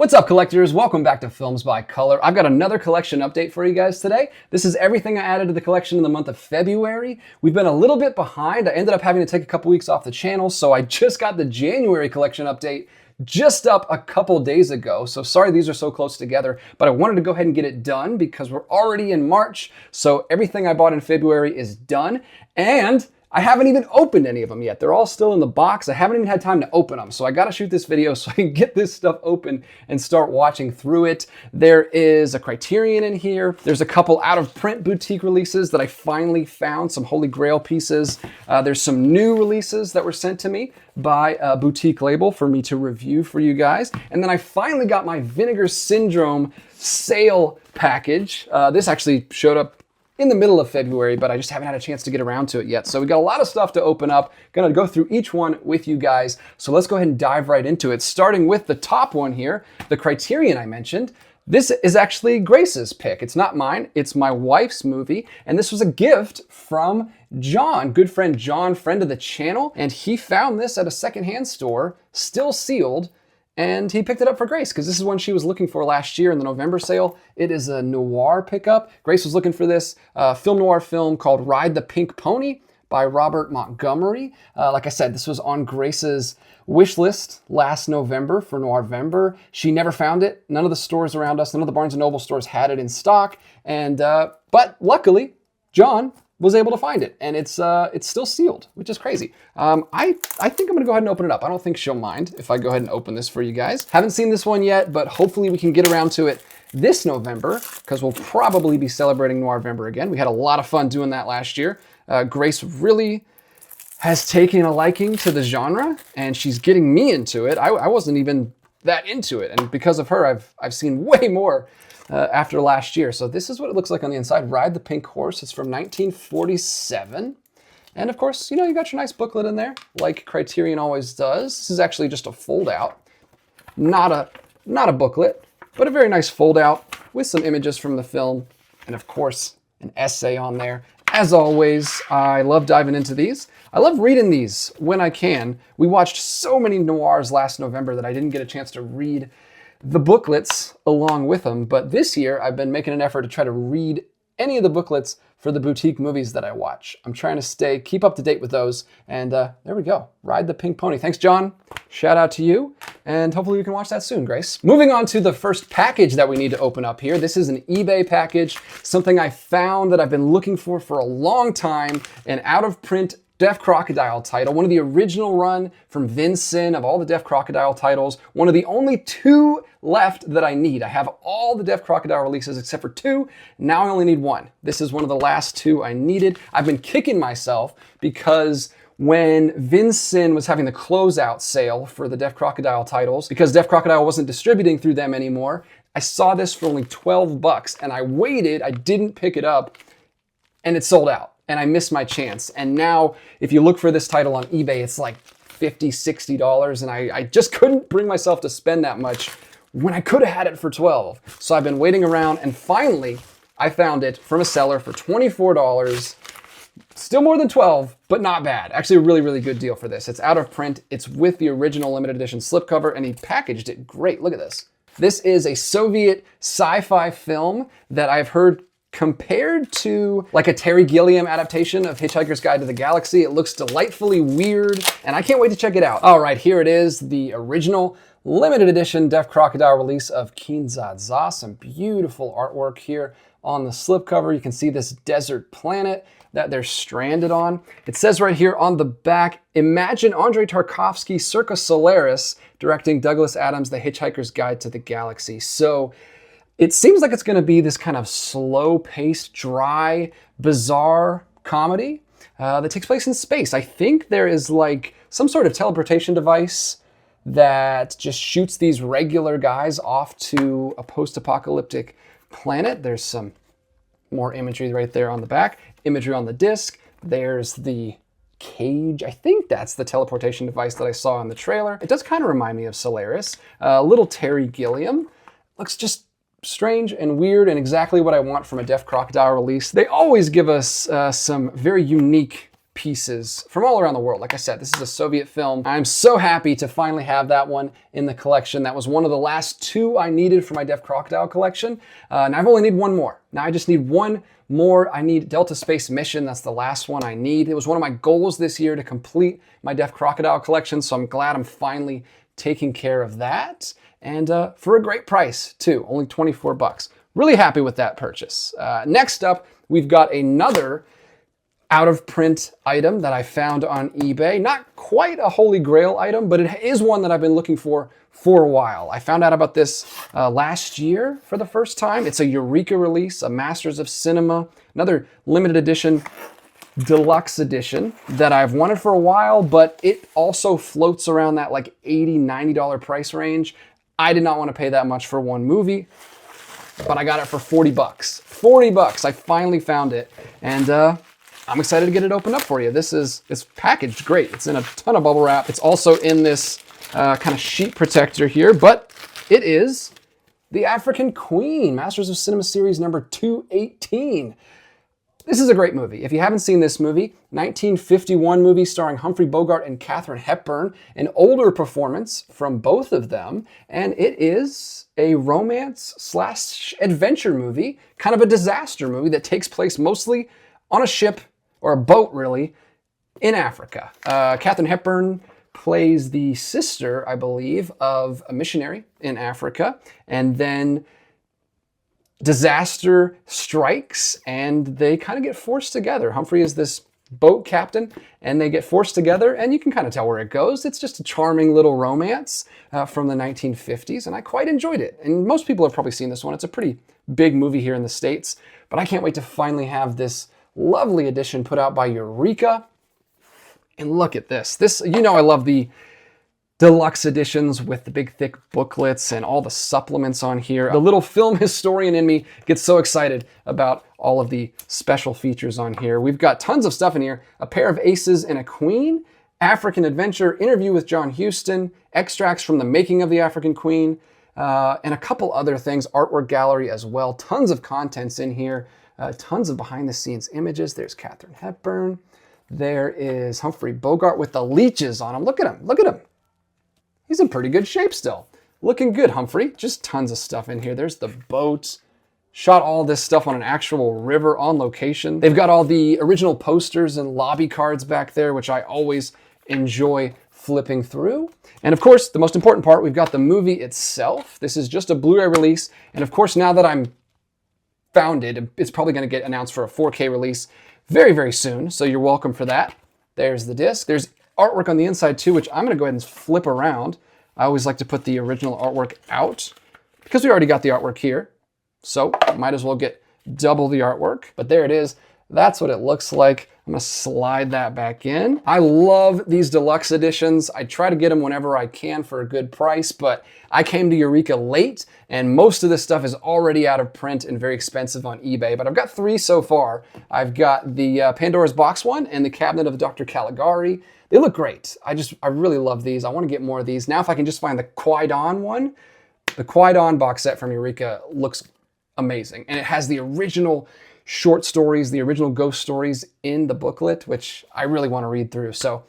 What's up, collectors? Welcome back to Films by Color. I've got another collection update for you guys today. This is everything I added to the collection in the month of February. We've been a little bit behind. I ended up having to take a couple weeks off the channel, so I just got the January collection update just up a couple days ago. So sorry these are so close together, but I wanted to go ahead and get it done because we're already in March. So everything I bought in February is done, and I haven't even opened any of them yet. They're all still in the box. I haven't even had time to open them. So I got to shoot this video so I can get this stuff open and start watching through it. There is a Criterion in here. There's a couple out of print boutique releases that I finally found, some Holy Grail pieces. There's some new releases that were sent to me by a boutique label for me to review for you guys. And then I finally got my Vinegar Syndrome sale package. This actually showed up in the middle of February, but I just haven't had a chance to get around to it yet. So we got a lot of stuff to open up. Gonna go through each one with you guys. So let's go ahead and dive right into it. Starting with the top one here, the Criterion I mentioned. This is actually Grace's pick. It's not mine, it's my wife's movie. And this was a gift from John, good friend John, friend of the channel. And he found this at a secondhand store, still sealed. And he picked it up for Grace because this is one she was looking for last year in the November sale. It is a Noir pickup. Grace was looking for this film noir film called Ride the Pink Pony by Robert Montgomery. Like I said, this was on Grace's wish list last November for Noirvember. She never found it. None of the stores around us, none of the Barnes & Noble stores had it in stock. And but luckily, John was able to find it, and it's still sealed, which is crazy. I think I'm gonna go ahead and open it up. I don't think she'll mind if I go ahead and open this for you guys. Haven't seen this one yet, but hopefully we can get around to it this November, because we'll probably be celebrating Noirvember again. We had a lot of fun doing that last year. Grace really has taken a liking to the genre, and she's getting me into it. I wasn't even that into it, and because of her, I've seen way more after last year. So this is what it looks like on the inside. Ride the Pink Horse. It's from 1947. And of course, you know, you got your nice booklet in there, like Criterion always does. This is actually just a fold out. Not a booklet, but a very nice fold out with some images from the film. And of course, an essay on there. As always, I love diving into these. I love reading these when I can. We watched so many noirs last November that I didn't get a chance to read the booklets along with them, but this year I've been making an effort to try to read any of the booklets for the boutique movies that I watch. I'm trying to keep up to date with those, and there we go. Ride the Pink Pony. Thanks, John. Shout out to you, and hopefully we can watch that soon, Grace. Moving on to the first package that we need to open up here. This is an eBay package, something I found that I've been looking for a long time, an out-of-print Def Crocodile title, one of the original run from Vincent of all the Def Crocodile titles, one of the only two left that I need. I have all the Def Crocodile releases except for two. Now I only need one. This is one of the last two I needed. I've been kicking myself because when Vincent was having the closeout sale for the Def Crocodile titles, because Def Crocodile wasn't distributing through them anymore, I saw this for only 12 bucks and I waited, I didn't pick it up, and it sold out. And I missed my chance. And now, if you look for this title on eBay, it's like $50, $60, and I just couldn't bring myself to spend that much when I could have had it for 12. So I've been waiting around, and finally, I found it from a seller for $24. Still more than 12, but not bad. Actually, a really, really good deal for this. It's out of print. It's with the original limited edition slipcover, and he packaged it great. Look at this. This is a Soviet sci-fi film that I've heard compared to like a Terry Gilliam adaptation of Hitchhiker's Guide to the Galaxy. It looks delightfully weird, and I can't wait to check it out. All right, here it is, the original limited edition Def Crocodile release of Keen Zsa. Some beautiful artwork here on the slipcover. You can see this desert planet that they're stranded on. It says right here on the back, imagine Andrei Tarkovsky circa Solaris directing Douglas Adams' The Hitchhiker's Guide to the Galaxy. So it seems like it's going to be this kind of slow-paced, dry, bizarre comedy that takes place in space. I think there is like some sort of teleportation device that just shoots these regular guys off to a post-apocalyptic planet. There's some more imagery right there on the back, imagery on the disc. There's the cage. I think that's the teleportation device that I saw in the trailer. It does kind of remind me of Solaris. A little Terry Gilliam. Looks just strange and weird and exactly what I want from a Def Crocodile release. They always give us some very unique pieces from all around the world. Like I said, this is a Soviet film. I'm so happy to finally have that one in the collection. That was one of the last two I needed for my Def Crocodile collection. And I've only need one more. Now I just need one more. I need Delta Space Mission. That's the last one I need. It was one of my goals this year to complete my Def Crocodile collection, so I'm glad I'm finally taking care of that. And for a great price too, only 24 bucks. Really happy with that purchase. Next up, we've got another out of print item that I found on eBay. Not quite a Holy Grail item, but it is one that I've been looking for a while. I found out about this last year for the first time. It's a Eureka release, a Masters of Cinema, another limited edition, deluxe edition that I've wanted for a while, but it also floats around that like $80, $90 price range. I did not want to pay that much for one movie, but I got it for 40 bucks. 40 bucks, I finally found it. And I'm excited to get it opened up for you. It's packaged great. It's in a ton of bubble wrap. It's also in this kind of sheet protector here, but it is The African Queen, Masters of Cinema Series number 218. This is a great movie. If you haven't seen this movie, 1951 movie starring Humphrey Bogart and Katharine Hepburn, an older performance from both of them, and it is a romance/adventure movie, kind of a disaster movie that takes place mostly on a ship, or a boat really, in Africa. Katharine Hepburn plays the sister, I believe, of a missionary in Africa, and then disaster strikes and they kind of get forced together. Humphrey is this boat captain and they get forced together, and you can kind of tell where it goes. It's just a charming little romance from the 1950s, and I quite enjoyed it. And most people have probably seen this one. It's a pretty big movie here in the States, but I can't wait to finally have this lovely edition put out by Eureka. And look at this. You know, I love the deluxe editions with the big thick booklets and all the supplements on here. The little film historian in me gets so excited about all of the special features on here. We've got tons of stuff in here. A Pair of Aces and a Queen, African Adventure, Interview with John Huston, extracts from the making of the African Queen, and a couple other things, artwork gallery as well. Tons of contents in here, tons of behind the scenes images. There's Katharine Hepburn. There is Humphrey Bogart with the leeches on him. Look at him, look at him. He's in pretty good shape still. Looking good, Humphrey. Just tons of stuff in here. There's the boat. Shot all this stuff on an actual river on location. They've got all the original posters and lobby cards back there, which I always enjoy flipping through. And of course, the most important part, we've got the movie itself. This is just a Blu-ray release. And of course, now that I'm found it, it's probably going to get announced for a 4K release very, very soon. So you're welcome for that. There's the disc. There's artwork on the inside too, which I'm going to go ahead and flip around. I always like to put the original artwork out because we already got the artwork here. So might as well get double the artwork. But there it is. That's what it looks like. I'm going to slide that back in. I love these deluxe editions. I try to get them whenever I can for a good price, but I came to Eureka late and most of this stuff is already out of print and very expensive on eBay, but I've got 3 so far. I've got the Pandora's Box one and the Cabinet of Dr. Caligari. They look great. I really love these. I want to get more of these. Now if I can just find the Qui-Gon one, the Qui-Gon box set from Eureka looks amazing. And it has the original short stories, the original ghost stories in the booklet, which I really want to read through. So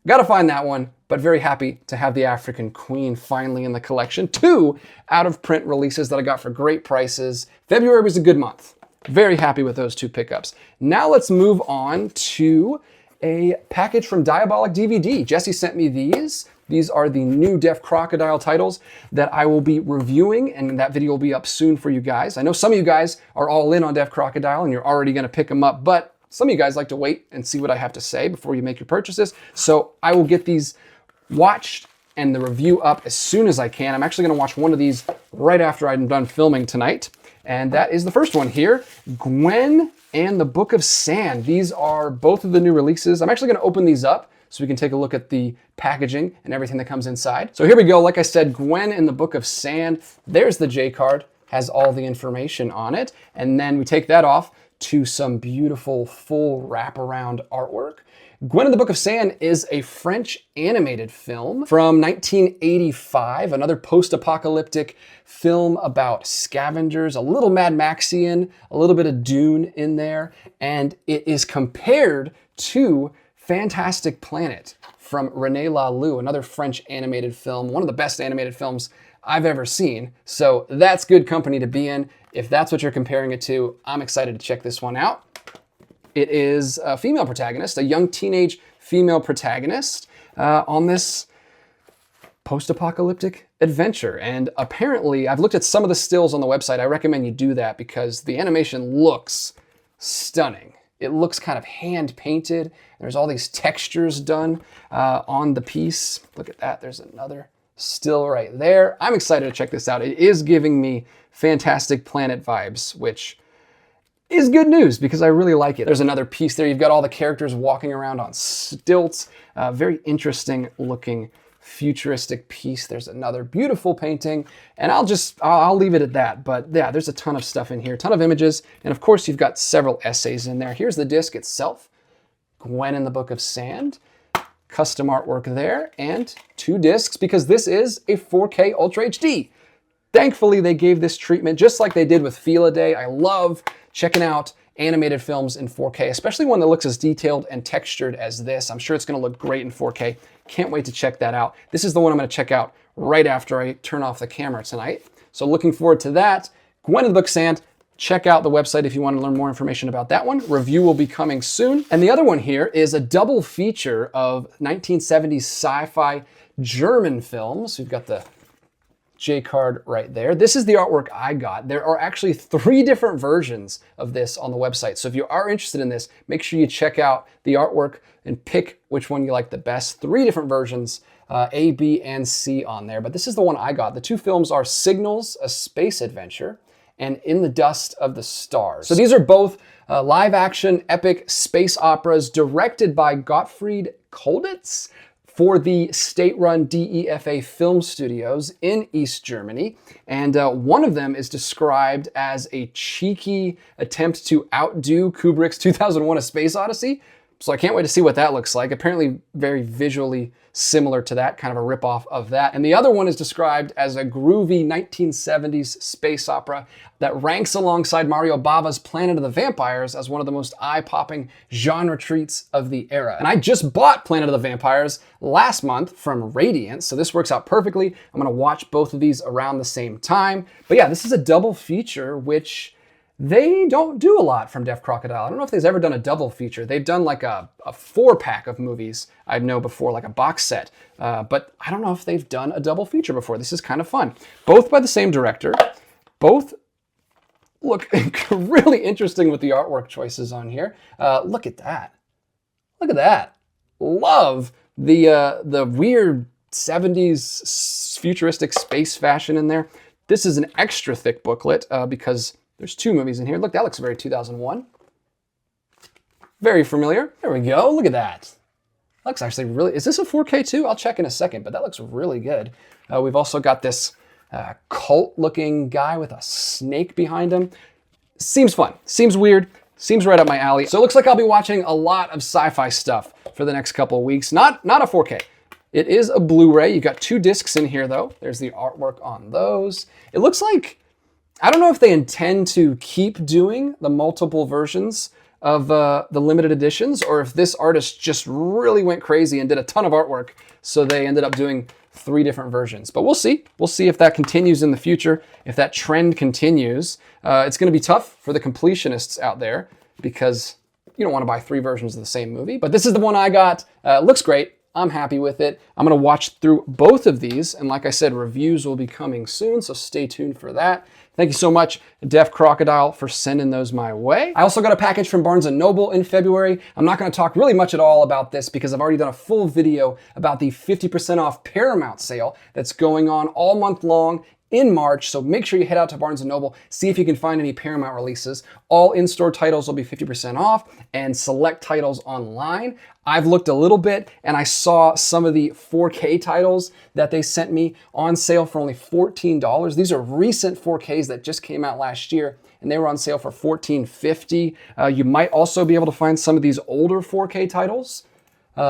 gotta find that one, but very happy to have the African Queen finally in the collection. 2 out of print releases that I got for great prices. February was a good month. Very happy with those 2 pickups. Now let's move on to a package from Diabolic DVD. Jesse sent me these. These are the new Def Crocodile titles that I will be reviewing, and that video will be up soon for you guys. I know some of you guys are all in on Def Crocodile and you're already gonna pick them up, but some of you guys like to wait and see what I have to say before you make your purchases. So I will get these watched and the review up as soon as I can. I'm actually gonna watch one of these right after I'm done filming tonight. And that is the first one here, Gwen and the Book of Sand. These are both of the new releases. I'm actually gonna open these up so we can take a look at the packaging and everything that comes inside. So here we go. Like I said, Gwen and the Book of Sand. There's the J card, has all the information on it. And then we take that off to some beautiful full wraparound artwork. Gwen and the Book of Sand is a French animated film from 1985, another post-apocalyptic film about scavengers, a little Mad Maxian, a little bit of Dune in there, and it is compared to Fantastic Planet from René Laloux, another French animated film, one of the best animated films I've ever seen. So that's good company to be in. If that's what you're comparing it to, I'm excited to check this one out. It is a female protagonist, a young teenage female protagonist on this post-apocalyptic adventure. And apparently, I've looked at some of the stills on the website. I recommend you do that because the animation looks stunning. It looks kind of hand-painted. There's all these textures done on the piece. Look at that. There's another still right there. I'm excited to check this out. It is giving me Fantastic Planet vibes, which is good news because I really like it. There's another piece there. You've got all the characters walking around on stilts. Very interesting looking futuristic piece. There's another beautiful painting, and I'll leave it at that. But yeah, there's a ton of stuff in here, a ton of images, and of course you've got several essays in there. Here's the disc itself, Gwen and the Book of Sand, custom artwork there, and 2 discs because this is a 4K Ultra HD. Thankfully, they gave this treatment just like they did with Feel a Day. I love checking out animated films in 4K, especially one that looks as detailed and textured as this. I'm sure it's going to look great in 4K. Can't wait to check that out. This is the one I'm going to check out right after I turn off the camera tonight. So looking forward to that. Gwen and the Book of Sand. Check out the website if you want to learn more information about that one. Review will be coming soon. And the other one here is a double feature of 1970s sci-fi German films. We've got the J-card right there. This is the artwork I got. There are actually 3 different versions of this on the website. So if you are interested in this, make sure you check out the artwork and pick which one you like the best. 3 different versions, A, B, and C on there. But this is the one I got. The 2 films are Signals, A Space Adventure, and In the Dust of the Stars. So these are both live-action epic space operas directed by Gottfried Kolditz for the state-run DEFA film studios in East Germany. And one of them is described as a cheeky attempt to outdo Kubrick's 2001: A Space Odyssey. So I can't wait to see what that looks like. Apparently very visually similar to that, kind of a ripoff of that. And the other one is described as a groovy 1970s space opera that ranks alongside Mario Bava's Planet of the Vampires as one of the most eye-popping genre treats of the era. And I just bought Planet of the Vampires last month from Radiant, so this works out perfectly. I'm gonna watch both of these around the same time. But yeah, this is a double feature, which they don't do a lot from Def Crocodile. I don't know if they've ever done a double feature. They've done like a 4-pack of movies, I know before, like a box set. But I don't know if they've done a double feature before. This is kind of fun. Both by the same director. Both look really interesting with the artwork choices on here. Look at that. Look at that. Love the weird 70s futuristic space fashion in there. This is an extra thick booklet because there's 2 movies in here. Look, that looks very 2001. Very familiar. There we go. Look at that. Looks actually really... Is this a 4K too? I'll check in a second, but that looks really good. We've also got this cult-looking guy with a snake behind him. Seems fun. Seems weird. Seems right up my alley. So it looks like I'll be watching a lot of sci-fi stuff for the next couple of weeks. Not a 4K. It is a Blu-ray. You've got 2 discs in here, though. There's the artwork on those. It looks like... I don't know if they intend to keep doing the multiple versions of the limited editions, or if this artist just really went crazy and did a ton of artwork, so they ended up doing 3 different versions. But we'll see. We'll see if that continues in the future, if that trend continues. It's going to be tough for the completionists out there because you don't want to buy 3 versions of the same movie. But this is the one I got. Looks great. I'm happy with it. I'm going to watch through both of these. And like I said, reviews will be coming soon, so stay tuned for that. Thank you so much, Def Crocodile, for sending those my way. I also got a package from Barnes & Noble in February. I'm not going to talk really much at all about this because I've already done a full video about the 50% off Paramount sale that's going on all month long in March, so make sure you head out to Barnes & Noble, see if you can find any Paramount releases. All in-store titles will be 50% off, and select titles online. I've looked a little bit, and I saw some of the 4K titles that they sent me on sale for only $14. These are recent 4Ks that just came out last year, and they were on sale for $14.50. You might also be able to find some of these older 4K titles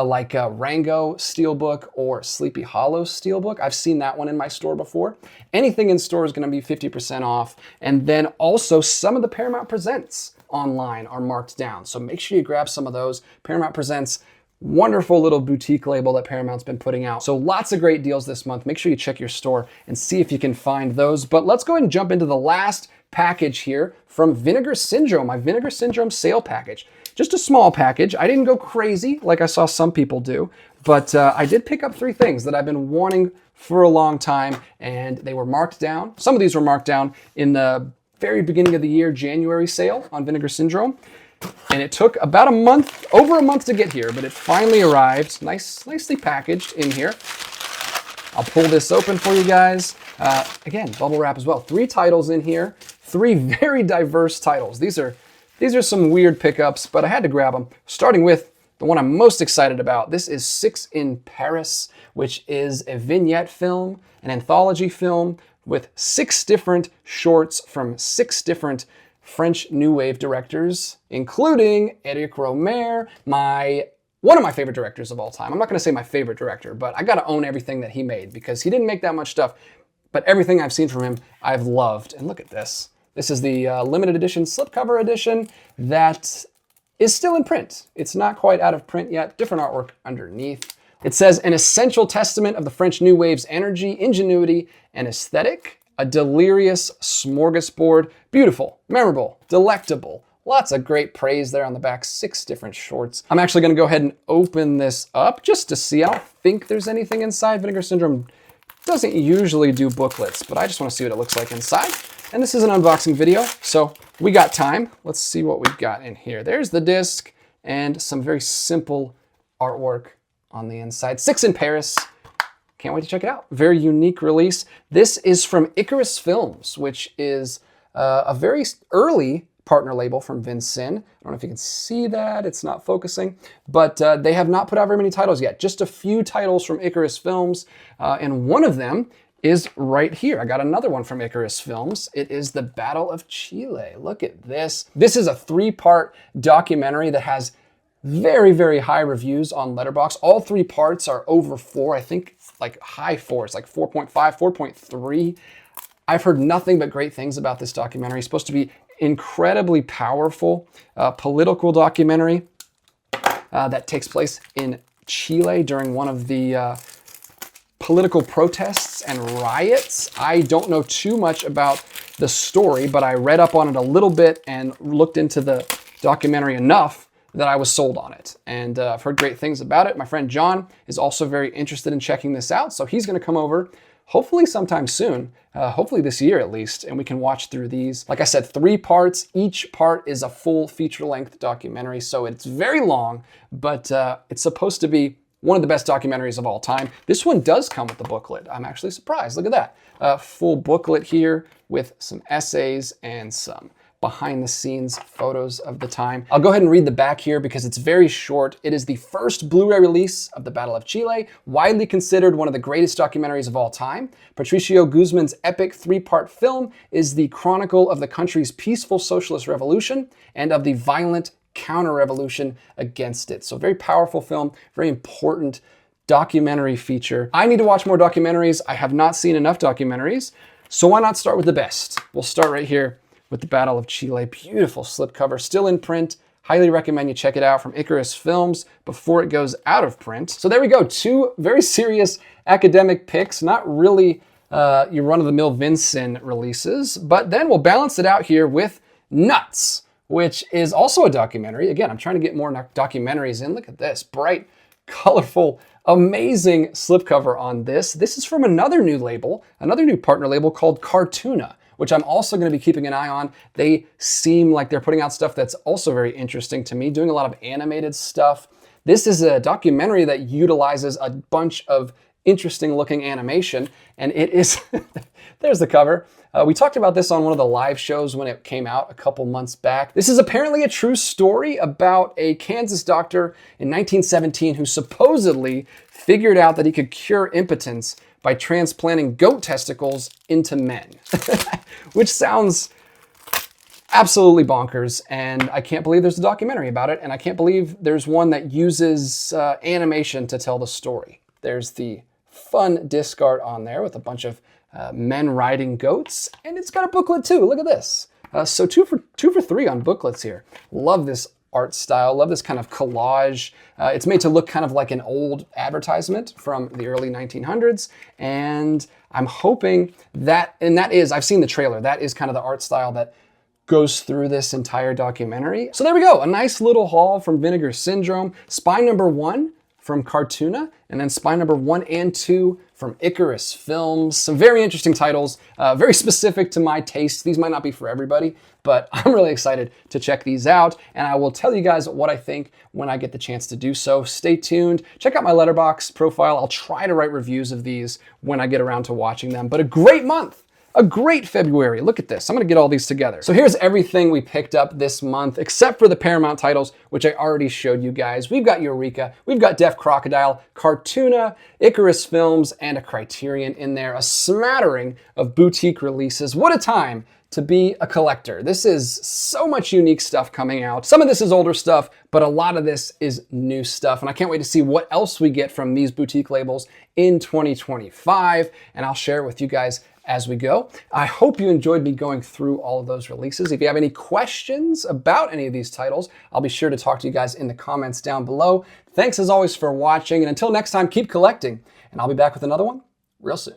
like Rango Steelbook or Sleepy Hollow Steelbook. I've seen that one in my store before. Anything in store is going to be 50% off. And then also some of the Paramount Presents online are marked down. So make sure you grab some of those. Paramount Presents, wonderful little boutique label that Paramount's been putting out. So lots of great deals this month. Make sure you check your store and see if you can find those. But let's go ahead and jump into the last package here from Vinegar Syndrome, my Vinegar Syndrome sale package. Just a small package. I didn't go crazy like I saw some people do, but I did pick up 3 things that I've been wanting for a long time, and they were marked down. Some of these were marked down in the very beginning of the year, January sale on Vinegar Syndrome. And it took about a month, over a month to get here, but it finally arrived. Nicely packaged in here. I'll pull this open for you guys. Again, bubble wrap as well. 3 titles in here, 3 very diverse titles. These are some weird pickups, but I had to grab them. Starting with the one I'm most excited about. This is 6 in Paris, which is a vignette film, an anthology film with 6 different shorts from 6 different French New Wave directors, including Éric Rohmer, one of my favorite directors of all time. I'm not gonna say my favorite director, but I gotta own everything that he made because he didn't make that much stuff, but everything I've seen from him, I've loved. And look at this. This is the limited edition slipcover edition that is still in print. It's not quite out of print yet, different artwork underneath. It says, an essential testament of the French New Wave's energy, ingenuity, and aesthetic, a delirious smorgasbord, beautiful, memorable, delectable. Lots of great praise there on the back, 6 different shorts. I'm actually gonna go ahead and open this up just to see. I don't think there's anything inside. Vinegar Syndrome doesn't usually do booklets, but I just wanna see what it looks like inside. And this is an unboxing video, so we got time. Let's see what we've got in here. There's the disc and some very simple artwork on the inside. 6 in Paris. Can't wait to check it out. Very unique release. This is from Icarus Films, which is a very early partner label from Vincin. I don't know if you can see that, it's not focusing, but they have not put out very many titles yet. Just a few titles from Icarus Films, and one of them is right here. I got another one from Icarus Films. It is The Battle of Chile. Look at this. This is a 3-part documentary that has very, very high reviews on Letterboxd. All 3 parts are over 4, I think like high 4s, like 4.5, 4.3. I've heard nothing but great things about this documentary. It's supposed to be incredibly powerful political documentary that takes place in Chile during one of the political protests and riots. I don't know too much about the story, but I read up on it a little bit and looked into the documentary enough that I was sold on it. And I've heard great things about it. My friend John is also very interested in checking this out, so he's gonna come over hopefully sometime soon, hopefully this year at least, and we can watch through these. Like I said, 3 parts. Each part is a full feature-length documentary, so it's very long, but it's supposed to be one of the best documentaries of all time. This one does come with the booklet. I'm actually surprised. Look at that. Full booklet here with some essays and some behind-the-scenes photos of the time. I'll go ahead and read the back here because it's very short. It is the first Blu-ray release of The Battle of Chile, widely considered one of the greatest documentaries of all time. Patricio Guzman's epic 3-part film is the chronicle of the country's peaceful socialist revolution and of the violent counter-revolution against it. So very powerful film, very important documentary feature. I need to watch more documentaries. I have not seen enough documentaries, so why not start with the best? We'll start right here with The Battle of Chile. Beautiful slipcover, still in print. Highly recommend you check it out from Icarus Films before it goes out of print. So there we go, 2 very serious academic picks, not really your run-of-the-mill Vincin releases, but then we'll balance it out here with Nuts, which is also a documentary. Again, I'm trying to get more documentaries in. Look at this, bright, colorful, amazing slipcover on this. This is from another new label, another new partner label called Cartoona, which I'm also going to be keeping an eye on. They seem like they're putting out stuff that's also very interesting to me, doing a lot of animated stuff. This is a documentary that utilizes a bunch of interesting looking animation, and it is, there's the cover. We talked about this on one of the live shows when it came out a couple months back. This is apparently a true story about a Kansas doctor in 1917 who supposedly figured out that he could cure impotence by transplanting goat testicles into men, which sounds absolutely bonkers, and I can't believe there's a documentary about it, and I can't believe there's one that uses animation to tell the story. There's the fun disc art on there with a bunch of men riding goats, and it's got a booklet too. Look at this. So two for three on booklets here. Love this art style, love this kind of collage. It's made to look kind of like an old advertisement from the early 1900s, and I'm hoping that, and that is, I've seen the trailer, that is kind of the art style that goes through this entire documentary. So there we go, a nice little haul from Vinegar Syndrome. Spy number 1 from Cartoona, and then Spy number 1 and 2 from Icarus Films. Some very interesting titles, very specific to my taste. These might not be for everybody, but I'm really excited to check these out, and I will tell you guys what I think when I get the chance to do so. Stay tuned. Check out my Letterboxd profile. I'll try to write reviews of these when I get around to watching them, but a great month. A great February. Look at this. I'm going to get all these together. So here's everything we picked up this month, except for the Paramount titles, which I already showed you guys. We've got Eureka, we've got Def Crocodile, Cartoona, Icarus Films, and a Criterion in there. A smattering of boutique releases. What a time to be a collector. This is so much unique stuff coming out. Some of this is older stuff, but a lot of this is new stuff. And I can't wait to see what else we get from these boutique labels in 2025. And I'll share it with you guys as we go. I hope you enjoyed me going through all of those releases. If you have any questions about any of these titles, I'll be sure to talk to you guys in the comments down below. Thanks as always for watching, and until next time, keep collecting, and I'll be back with another one real soon.